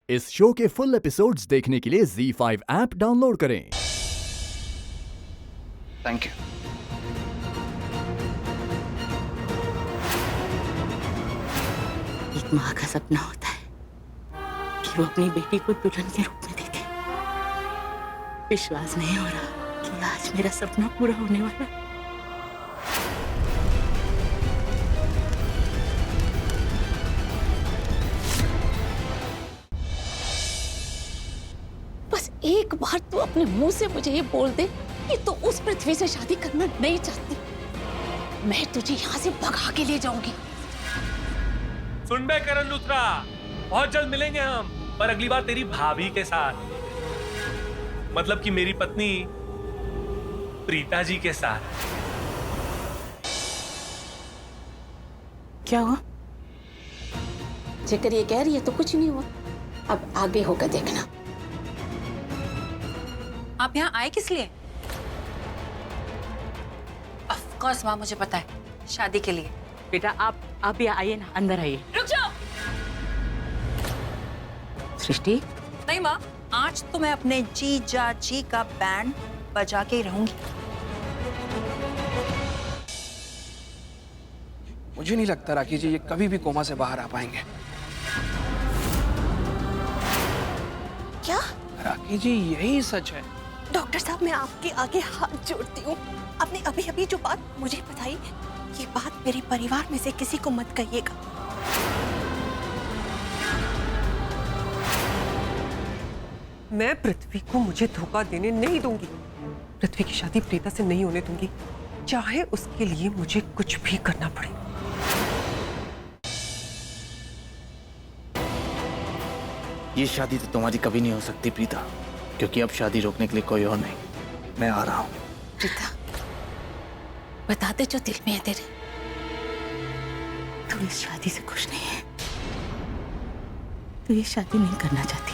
इस शो के full episodes देखने के लिए ZEE5 ऐप डाउनलोड करें। Thank you. एक माँ का सपना होता है कि वो अपनी बेटी को दुल्हन के रूप में देखे। विश्वास नहीं हो रहा कि आज मेरा सपना पूरा होने वाला है। बस एक बार तू अपने मुंह से मुझे ये बोल दे कि तू उस पृथ्वी से शादी करना नहीं चाहती, मैं तुझे यहाँ से भगा के ले जाऊंगी। सुन बे करण लूथरा, बहुत जल्द मिलेंगे हम, पर अगली बार तेरी भाभी के साथ, मतलब कि मेरी पत्नी प्रीता जी के साथ। क्या हुआ? जेकर ये कह रही है तो कुछ नहीं हुआ, अब आगे होगा देखना। आप यहाँ आए किस लिए? ऑफ कोर्स माँ, मुझे पता है, शादी के लिए। बेटा आप यहाँ आइए ना, अंदर आइए। रुक जाओ। सृष्टि, नहीं माँ, आज तो मैं अपने जीजा जी का बैंड बजा के ही रहूंगी। मुझे नहीं लगता राखी जी ये कभी भी कोमा से बाहर आ पाएंगे। क्या? राखी जी यही सच है। डॉक्टर साहब, मैं आपके आगे हाथ जोड़ती हूँ। आपने अभी अभी जो बात मुझे बताई, ये बात मेरे परिवार में से किसी को मत कहिएगा। मैं पृथ्वी को मुझे धोखा देने नहीं दूंगी। पृथ्वी की शादी प्रीता से नहीं होने दूंगी, चाहे उसके लिए मुझे कुछ भी करना पड़े। ये शादी तो तुम्हारी कभी नहीं हो सकती प्रीता, क्योंकि अब शादी रोकने के लिए कोई और नहीं। मैं आ रहा हूँ। प्रीता, बता दे जो दिल में है तेरे। तू इस शादी से खुश नहीं है, तू ये शादी नहीं करना चाहती।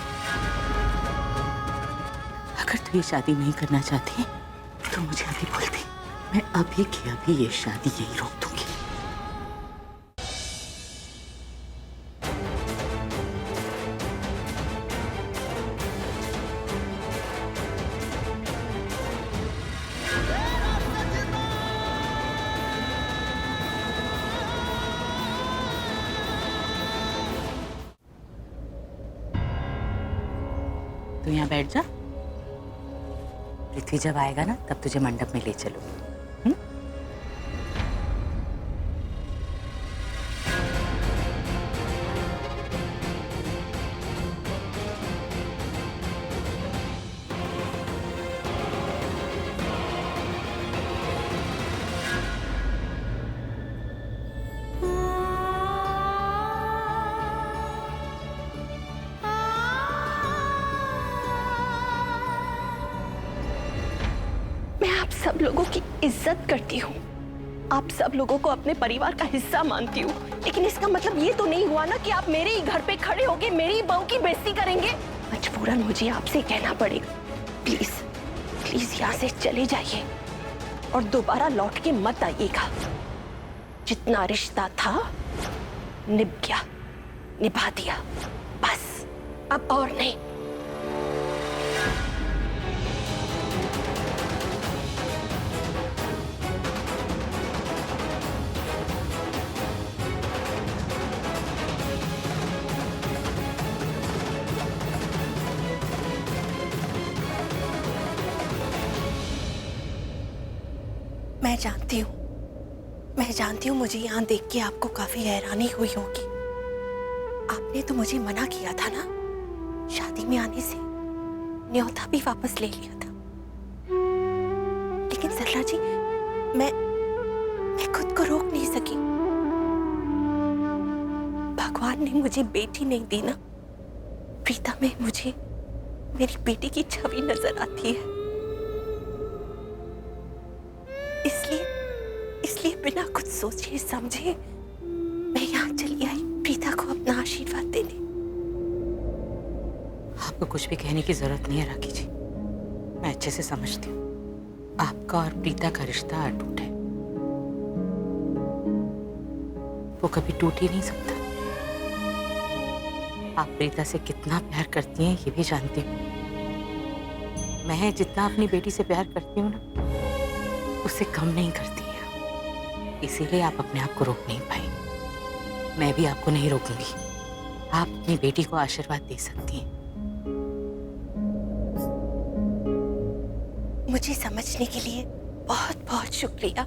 अगर तू ये शादी नहीं करना चाहती तो मुझे अभी बोल दे, मैं अभी की अभी ये शादी यही रोक दूंगी। तू यहाँ बैठ जा, पृथ्वी जब आएगा ना तब तुझे मंडप में ले चलूंगी। आप सब लोगों की इज्जत करती हूँ, आप सब लोगों को अपने परिवार का हिस्सा मानती हूँ, लेकिन इसका मतलब ये तो नहीं हुआ ना कि आप मेरे ही घर पे खड़े होके मेरी बहू की बेइज्जती करेंगे। मजबूरन मुझे आपसे कहना पड़ेगा, प्लीज प्लीज यहाँ से चले जाइए और दोबारा लौट के मत आइएगा। जितना रिश्ता था निभ गया, निभा दिया, बस अब और नहीं। मैं जानती हूँ मुझे यहाँ देख के आपको काफी हैरानी हुई होगी। आपने तो मुझे मना किया था ना शादी में आने से, न्योता भी वापस ले लिया था। लेकिन सरला जी, मैं खुद को रोक नहीं सकी। भगवान ने मुझे बेटी नहीं दी ना, प्रीता में मुझे मेरी बेटी की छवि नजर आती है। इसलिए बिना कुछ सोचे समझे मैं यहाँ चली आई प्रीता को अपना आशीर्वाद देने। आपको कुछ भी कहने की जरूरत नहीं है राखी जी, मैं अच्छे से समझती हूँ आपका और प्रीता का रिश्ता अटूट है, वो कभी टूट ही नहीं सकता। आप प्रीता से कितना प्यार करती हैं ये भी जानती हूँ। मैं जितना अपनी बेटी से प्यार करती हूँ ना, उससे कम नहीं करती हैं। इसीलिए आप अपने आप को रोक नहीं पाई। मैं भी आपको नहीं रोकूंगी। आप अपनी बेटी को आशीर्वाद दे सकती हैं। मुझे समझने के लिए बहुत बहुत शुक्रिया।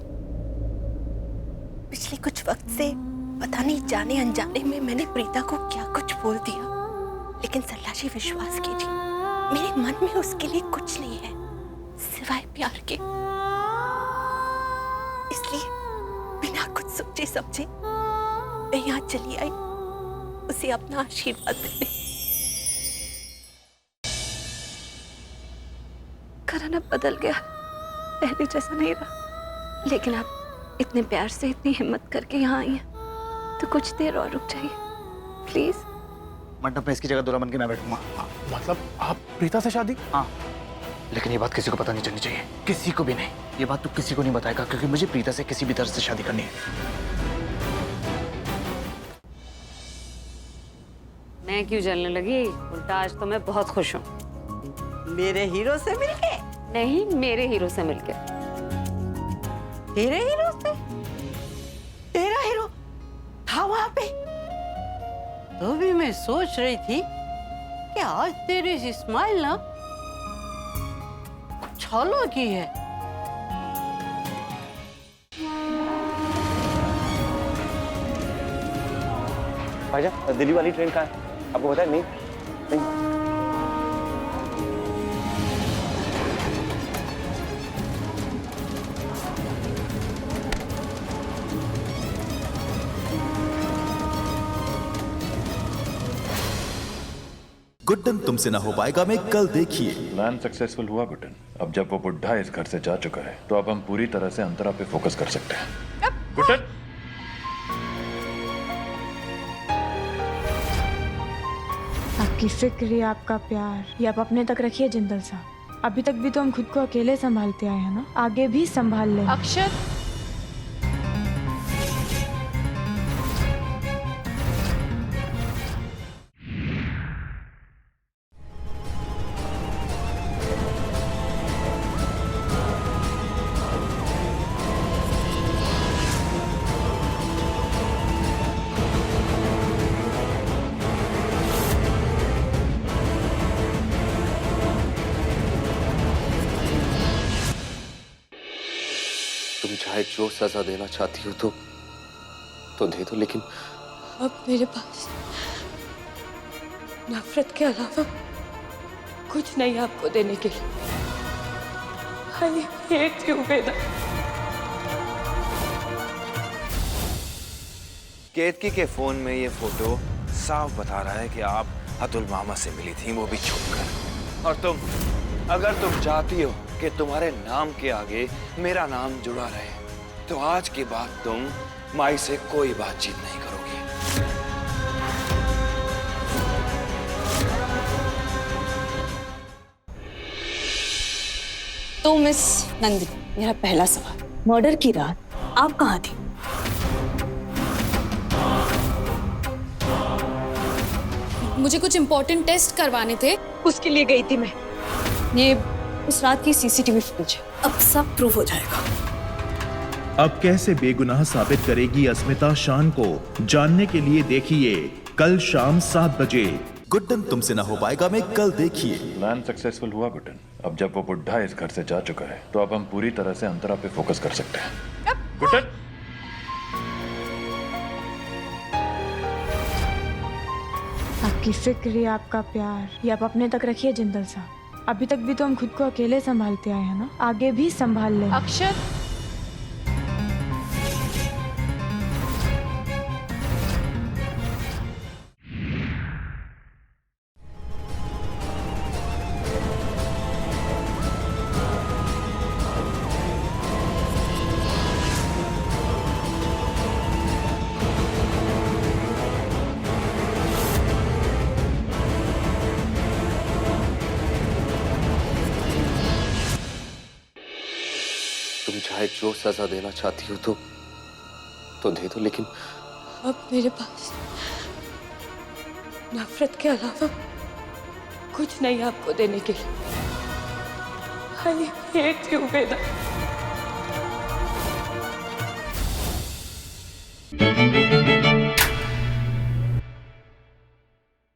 पिछले कुछ वक्त से पता नहीं जाने अनजाने में मैंने प्रीता को क्या कुछ बोल दिया, लेकिन सल्लाशी विश्वास कीजिए, मेरे मन में उसके लिए कुछ नहीं है सिवाय प्यार के। इसलिए बिना कुछ सोचे समझे मैं यहाँ चली आई उसे अपना आशीर्वाद देने। करण अब बदल गया, पहले जैसा नहीं रहा, लेकिन आप इतने प्यार से इतनी हिम्मत करके यहाँ आई हैं तो कुछ देर और रुक जाइए प्लीज। मंडप में इसकी जगह दूल्हा बन के मैं बैठूंगा। मतलब आप प्रीता से शादी? हाँ, लेकिन ये बात किसी को पता नहीं चलनी चाहिए, किसी को भी नहीं। ये बात तू किसी को नहीं बताएगा, क्योंकि मुझे प्रीता से किसी भी तरह से शादी करनी है। मैं क्यों जलने लगी? उल्टा आज तो मैं बहुत खुश हूँ। मेरे हीरो से मिलके? नहीं, मेरे हीरो से मिलके। तेरे हीरो से? तेरा हीरो था वहां पे? तो भी मैं सोच रही थी कि आज तेरी स्माइल ना कुछ अलग ही है। भाईजान, दिल्ली वाली ट्रेन कहाँ है? आपको पता है? नहीं नहीं। गुड्डन तुमसे ना हो पाएगा में कल देखिए। प्लान सक्सेसफुल हुआ गुड्डन। अब जब वो बुढ़ा इस घर से जा चुका है तो अब हम पूरी तरह से अंतरा पे फोकस कर सकते हैं। गुड्डन, आपकी फिक्र या आपका प्यार ये आप अपने तक रखिए जिंदल साहब। अभी तक भी तो हम खुद को अकेले संभालते आए हैं ना, आगे भी संभाल लें। अक्षत, तुम चाहे जो सजा देना चाहती हो तो दे दो, लेकिन अब मेरे पास नफरत के अलावा कुछ नहीं आपको देने के लिए। I hate you, वेदा। केतकी के फोन में ये फोटो साफ बता रहा है कि आप अतुल मामा से मिली थी, वो भी छुपकर। और अगर तुम चाहती हो कि तुम्हारे नाम के आगे मेरा नाम जुड़ा रहे, तो आज के बाद तुम माई से कोई बातचीत नहीं करोगी। तो मिस नंदिनी, मेरा पहला सवाल, मर्डर की रात आप कहाँ थी? मुझे कुछ इम्पोर्टेंट टेस्ट करवाने थे, उसके लिए गई थी मैं। ये उस रात की सीसीटीवी फुटेज है, अब सब प्रूफ हो जाएगा। अब कैसे बेगुनाह साबित करेगी अस्मिता शान को, जानने के लिए देखिए कल शाम 7 बजे। गुड्डन तुमसे ना हो पाएगा में कल देखिए। प्लान सक्सेसफुल हुआ गुड्डन। अब जब वो बुढ़ा इस घर से जा चुका है तो अब हम पूरी तरह से अंतरा पे फोकस कर सकते हैं। गुड्डन, आपकी फिक्र या आपका प्यार ये आप अपने तक रखिए जिंदल साहब। अभी तक भी तो हम खुद को अकेले संभालते आए हैं ना, आगे भी संभाल लें। अक्षत, तुम चाहे जो सजा देना चाहती हो तो दे दो, लेकिन अब मेरे पास नफरत के अलावा कुछ नहीं आपको देने के लिए। I hate you, Veda.